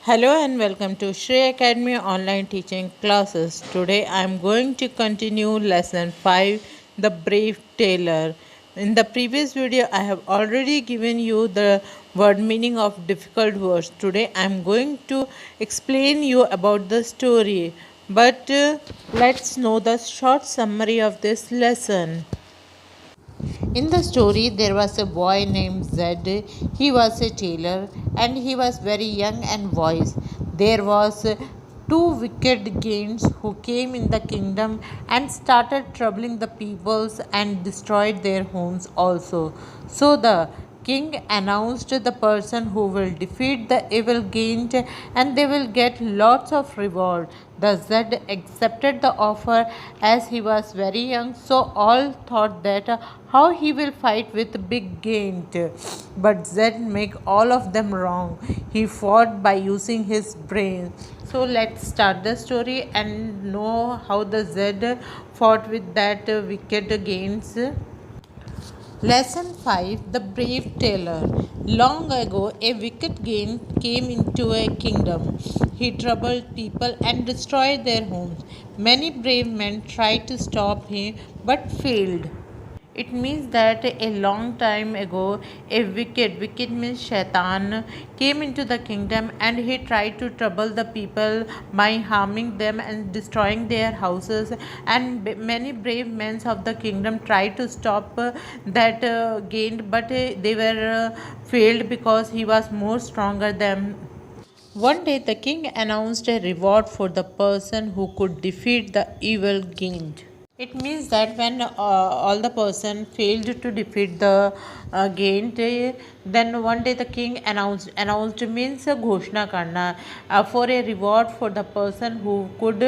Hello and welcome to Shri Academy online teaching classes. Today I am going to continue lesson 5, The Brave Tailor. In the previous video I have already given you the word meaning of difficult words. Today I am going to explain you about the story. But let's know the short summary of this lesson. In the story, there was a boy named Zed. He was a tailor and he was very young and wise. There was two wicked giants who came in the kingdom and started troubling the peoples and destroyed their homes also. So the king announced the person who will defeat the evil giant and they will get lots of reward. The Zed accepted the offer as he was very young, so all thought that how he will fight with big giant. But Zed make all of them wrong. He fought by using his brain. So let's start the story and know how the Zed fought with that wicked giants. Lesson 5, The Brave Tailor. Long ago, a wicked giant came into a kingdom. He troubled people and destroyed their homes. Many brave men tried to stop him but failed. It means that a long time ago, wicked means shaitan, came into the kingdom and he tried to trouble the people by harming them and destroying their houses. And many brave men of the kingdom tried to stop that gained, but they were failed because he was more stronger than. One day, the king announced a reward for the person who could defeat the evil giant. It means that when all the person failed to defeat the giant, then one day the king announced means ghoshna karna for a reward for the person who could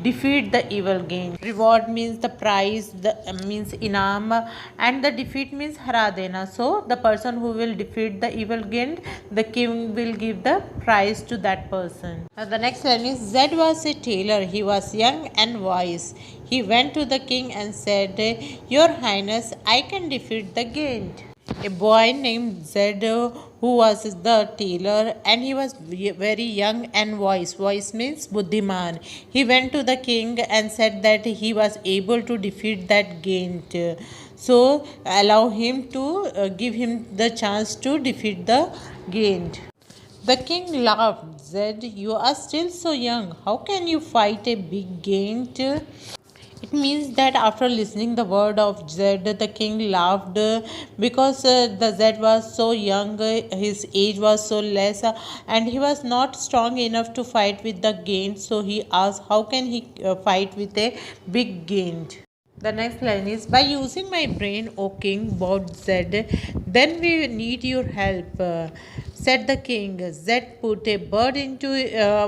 defeat the evil giant. Reward means the prize, the means inam, and the defeat means hara dena. So the person who will defeat the evil giant, the king will give the prize to that person. The next line is Zed was a tailor. He was young and wise. He went to the king and said, Your Highness, I can defeat the giant. A boy named Zed, who was the tailor, and he was very young and wise. Wise means buddhiman. He went to the king and said that he was able to defeat that giant. So allow him to give him the chance to defeat the giant. The king laughed, said, You are still so young. How can you fight a big giant? It means that after listening the word of Zed, the king laughed because the Zed was so young, his age was so less, and he was not strong enough to fight with the giant. So he asked, how can he fight with a big giant? The next line is, by using my brain, O king, bowed Zed, then we need your help. Said the king. Zed put a bird into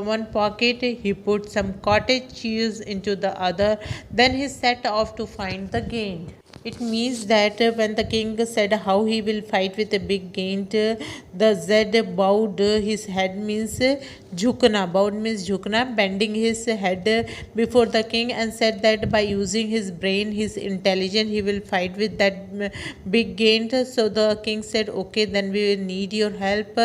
one pocket, he put some cottage cheese into the other, then he set off to find the giant. It means that when the king said how he will fight with a big giant, the Zed bowed his head means jhukna. Bowed means jhukna, bending his head before the king and said that by using his brain, his intelligence, he will fight with that big giant. So the king said, okay, then we will need your help.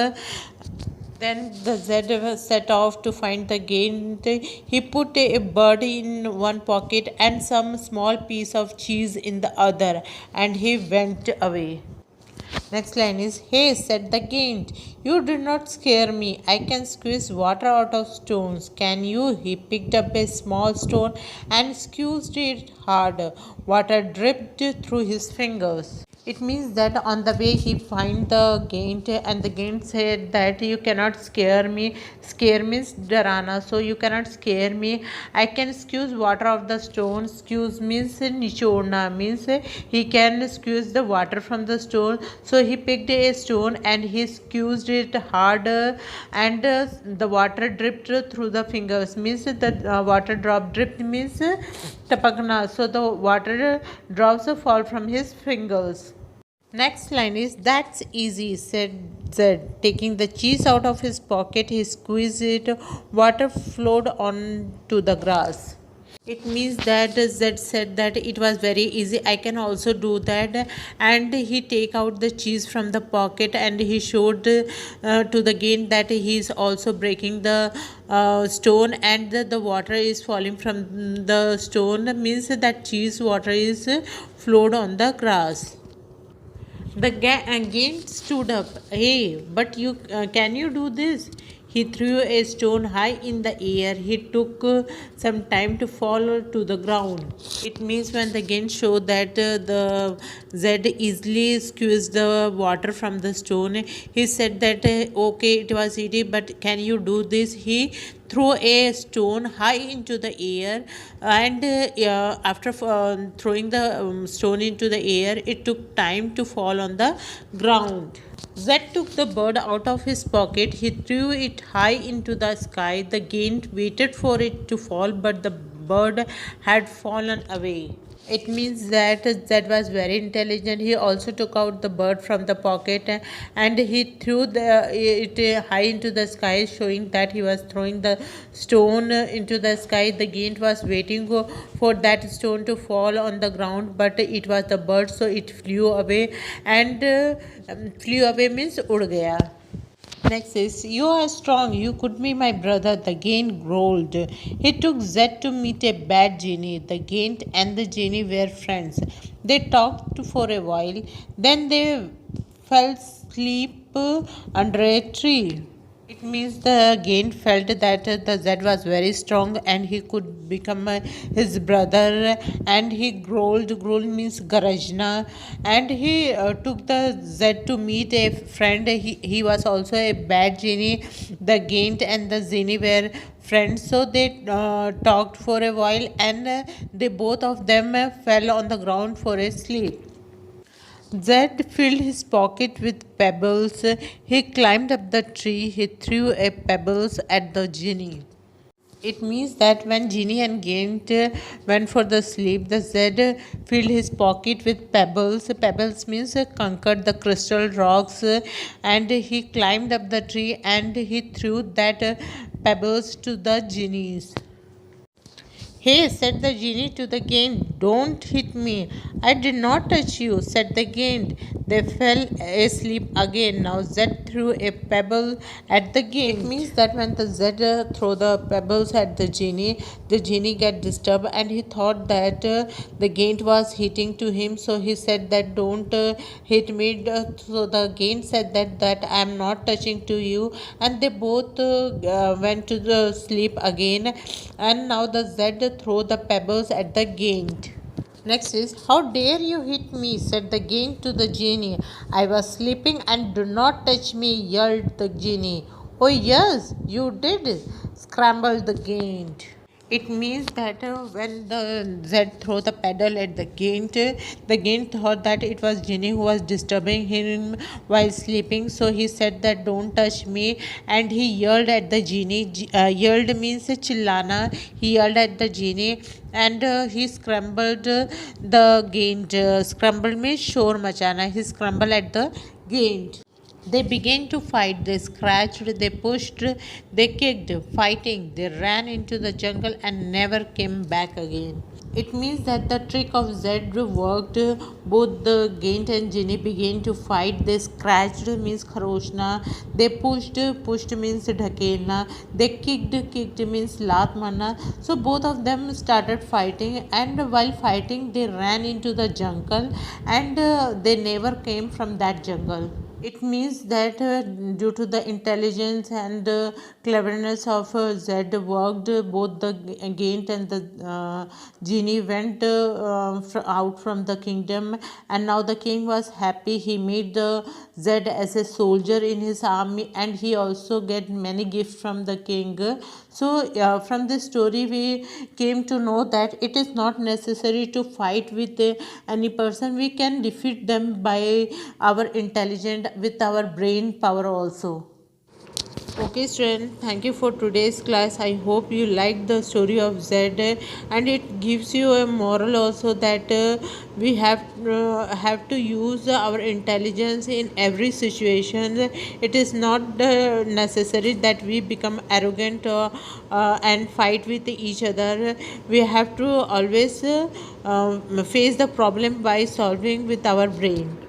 Then the Zed set off to find the giant. He put a bird in one pocket and some small piece of cheese in the other, and he went away. Next line is, Hey, said the giant, you did not scare me. I can squeeze water out of stones. Can you? He picked up a small stone and squeezed it hard. Water dripped through his fingers. It means that on the way he find the giant and the giant said that you cannot scare me. Scare means dharana, so you cannot scare me. I can squeeze water of the stone. Squeeze means nichorna, means he can squeeze the water from the stone. So he picked a stone and he squeezed it harder, and the water dripped through the fingers. Means the water drop dripped means tapakna. So the water drops fall from his fingers. Next line is, That's easy, said Zed. Taking the cheese out of his pocket, he squeezed it. Water flowed on to the grass. It means that Z said that it was very easy. I can also do that, and he take out the cheese from the pocket and he showed to the gain that he is also breaking the stone, and the water is falling from the stone. Means that cheese water is flowed on the grass. The again stood up. Hey, but you can you do this? He threw a stone high in the air. He took some time to fall to the ground. It means when the gain showed that the Z easily squeezed the water from the stone. He said that okay, it was easy, but can you do this? He threw a stone high into the air, and after throwing the stone into the air, it took time to fall on the ground. Zed took the bird out of his pocket. He threw it high into the sky. The giant waited for it to fall, but the bird had fallen away. It means that Zed was very intelligent. He also took out the bird from the pocket, and he threw it high into the sky, showing that he was throwing the stone into the sky. The giant was waiting for that stone to fall on the ground, but it was the bird, so it flew away, and flew away means उड़ गया. Next is, you are strong, you could be my brother, the Gain growled. He took Zed to meet a bad genie. The Gain and the genie were friends. They talked for a while, then they fell asleep under a tree. It means the Gain felt that the Zed was very strong and he could become his brother, and he growled. Growl means garajna, and he took the Zed to meet a friend. He was also a bad genie. The Gain and the genie were friends, so they talked for a while, and they both of them fell on the ground for a sleep. Zed filled his pocket with pebbles. He climbed up the tree. He threw a pebbles at the genie. It means that when Genie and Gant went for the sleep, the Zed filled his pocket with pebbles. Pebbles means conquered the crystal rocks, and he climbed up the tree and he threw that pebbles to the genies. Hey, said the genie to the giant, don't hit me. I did not touch you, said the giant. They fell asleep again. Now Zed threw a pebble at the giant. It means that when the Zed throw the pebbles at the genie get disturbed, and he thought that the giant was hitting to him. So he said that don't hit me. So the giant said that I am not touching to you, and they both went to the sleep again. And now the Zed throw the pebbles at the giant. Next is, how dare you hit me, said the giant to the genie. I was sleeping and do not touch me, yelled the genie. Oh, yes, you did, scrambled the giant. It means that when the Zed throw the pedal at the Gaint thought that it was Ginny who was disturbing him while sleeping. So he said that don't touch me, and he yelled at the genie. Yelled means chillana. He yelled at the genie, and he scrambled the Gaint. Scrambled means shore machana. He scrambled at the Gaint. They began to fight. They scratched, they pushed, they kicked, fighting. They ran into the jungle and never came back again. It means that the trick of Zed worked. Both the Gaint and Ginny began to fight. They scratched means kharoshna. They pushed, pushed means dhakelna. They kicked, kicked means lat marna. So both of them started fighting, and while fighting, they ran into the jungle, and they never came from that jungle. It means that due to the intelligence and cleverness of Zed worked, both the Gaint and the genie went out from the kingdom, and now the king was happy. He made the Zed as a soldier in his army, and he also get many gifts from the king. So from this story we came to know that it is not necessary to fight with any person. We can defeat them by our intelligence, with our brain power also. Okay, student, thank you for today's class. I hope you liked the story of Z, and it gives you a moral also that we have to use our intelligence in every situation. It is not necessary that we become arrogant and fight with each other. We have to always face the problem by solving with our brain.